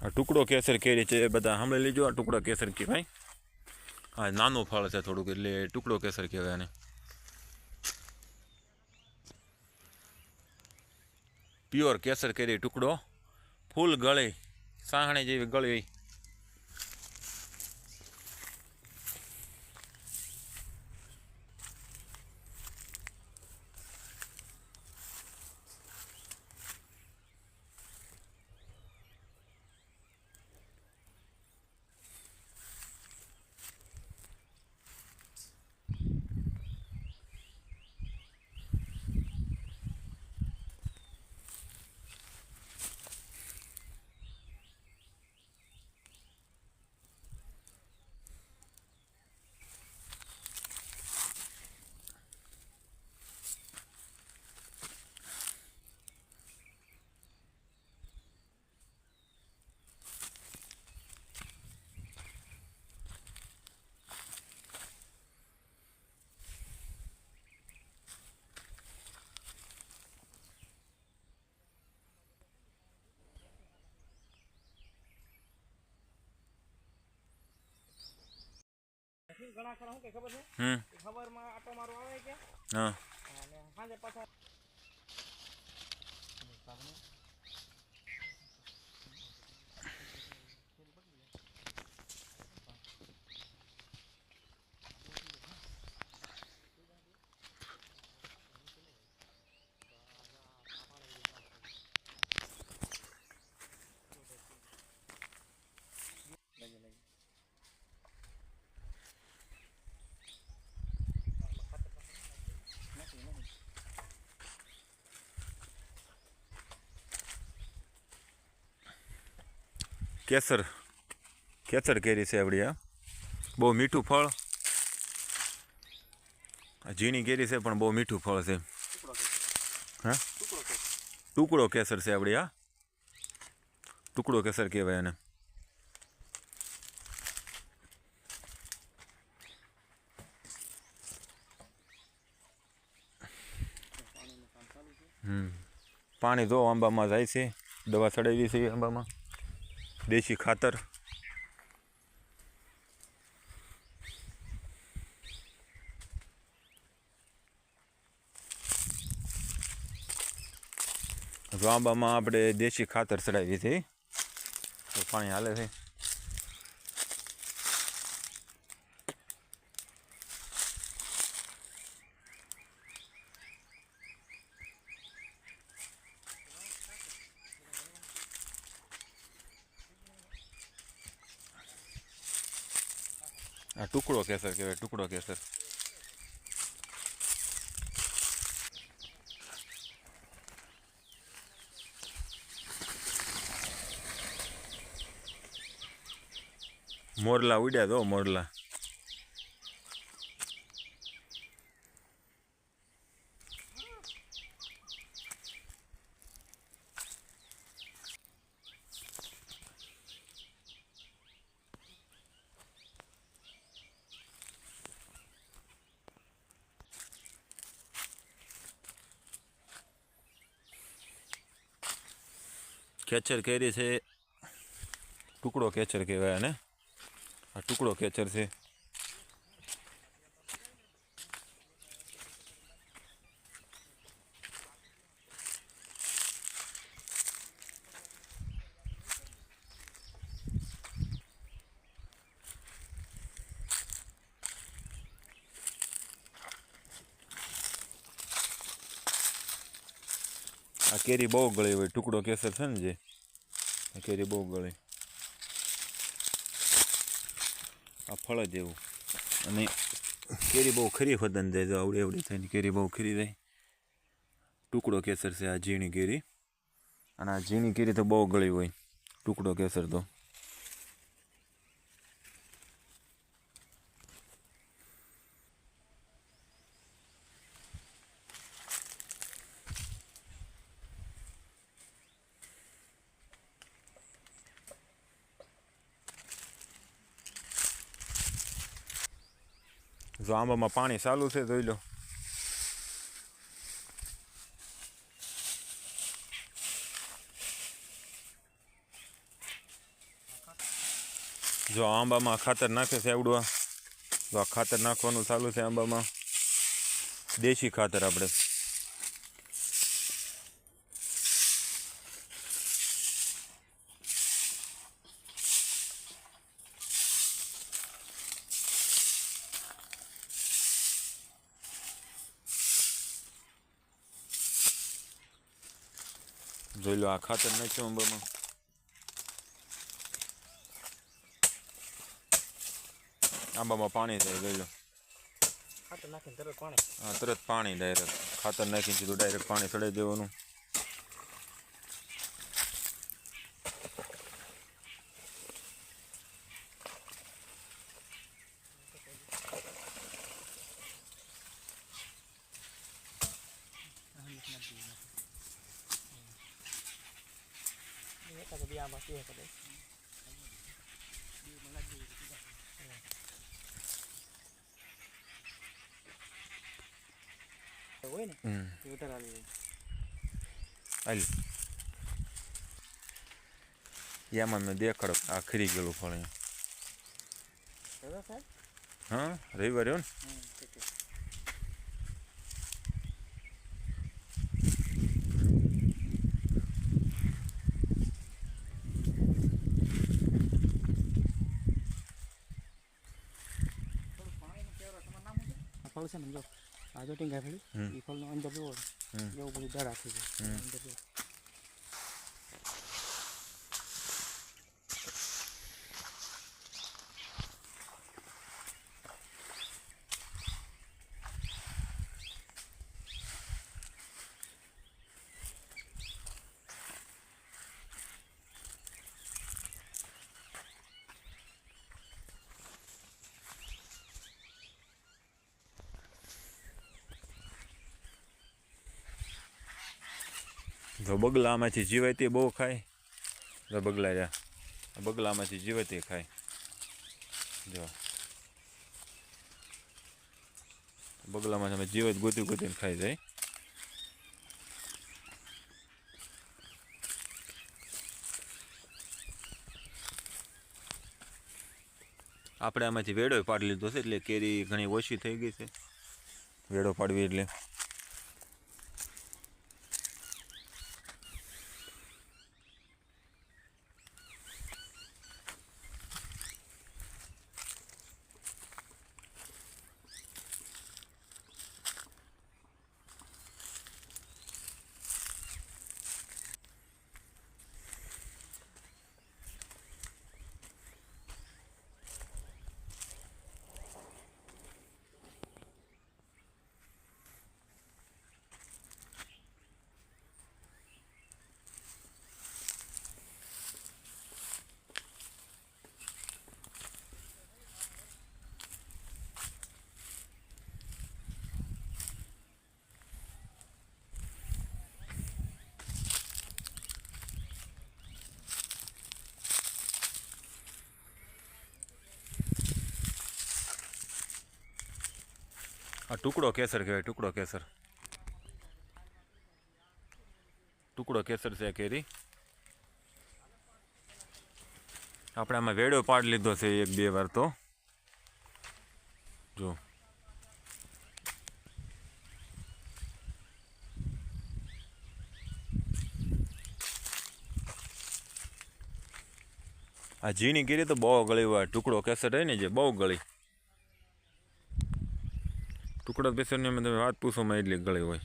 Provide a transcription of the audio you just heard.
આ ટુકડો કેસર કેરી છે એ બધા સાંભળી લીજો। આ ટુકડો કેસર કહેવાય। આ નાનું ફળ છે થોડુંક, એટલે ટુકડો કેસર કહેવાય આને। પ્યોર કેસર કેરી ટુકડો, ફૂલ ગળી, સાહણી જેવી ગળી। ઘણા ખરા શું કે ખબર છે, ખબરમાં આટો મારો આવે કે હા અને સાંજે પાછા કેસર કેસર કેરી છે આપણી। આ બહુ મીઠું ફળ, ઝીણી કેરી છે પણ બહુ મીઠું ફળ છે। હા ટુકડો કેસર છે આપણી। આ ટુકડો કેસર કહેવાય એને। પાણી જો આંબામાં જાય છે, દવા ચડાવી છે આંબામાં, દેશી ખાતર। જો આંબામાં આપણે દેશી ખાતર ચડાવી છે તો પાણી હાલે છે। આ ટુકડો કેસર કહેવાય, ટુકડો કેસર। મોરલા ઉડ્યા તો મોરલા। કેચર કેરી છે, ટુકડો કેચર કહેવાય અને આ ટુકડો કેચર છે। આ કેરી બહુ ગળી હોય, ટુકડો કેસર છે ને જે, આ કેરી બહુ ગળી, આ ફળ જ એવું। અને કેરી બહુ ખરી વદન જાય, જો આવડી આવડી થઈને કેરી બહુ ખરી જાય। ટુકડો કેસર છે આ ઝીણી કેરી, અને આ ઝીણી કેરી તો બહુ ગળી હોય, ટુકડો કેસર તો। જો આંબામાં પાણી ચાલુ છે જોઈ લો। જો આંબામાં ખાતર નાખે છે આવડું, તો આ ખાતર નાખવાનું ચાલુ છે આંબામાં, દેશી ખાતર આપણે. જોઈ લો આ ખાતર નાખ્યું આંબામાં. આંબામાં પાણી થાય, જોઈ લો. ખાતર નાખીને તરત પાણી. હા, તરત પાણી ડાયરેક્ટ. ખાતર નાખીને સીધું ડાયરેક્ટ પાણી ચડાવી દેવાનું. એકાદ બે આંબા છે કદાચ. હોય ને એ વધારે આવી જાય. હાલ યામાં મેં દેખાડો આ ખરી ગયેલું ફળ અહીંયા. દાદા સાહેબ. હા, રવિવારે હો ને. ઠીક છે. ફળ છે ને જો આ જો ટીંગા ફળી એ ફળનો અંદર જોવો એવું બધું દર રાખી છે અંદર જો. જો બગલા આમાંથી જીવાતી બહુ ખાય. જો બગલા રહ્યા, બગલામાંથી જીવાતી ખાય. જો બગલામાં અમે જીવત ગોતી ગોતીને ખાઈ જાય. આપણે આમાંથી વેડો પાડી લીધો છે, એટલે કેરી ઘણી ઓછી થઈ ગઈ છે વેડો પાડવી એટલે. આ ટુકડો કેસર કહેવાય, ટુકડો કેસર. ટુકડો કેસર છે કેરી. આપણે આમાં વેડો પાડી લીધો છે એક બે વાર તો. જો આ ઝીણી કેરી તો બહુ ગળી હોય. ટુકડો કેસર હોય ને જે બહુ ગળી. ટુકડા કેસરની અમે તમે વાત પૂછો માં એટલી ગળી હોય.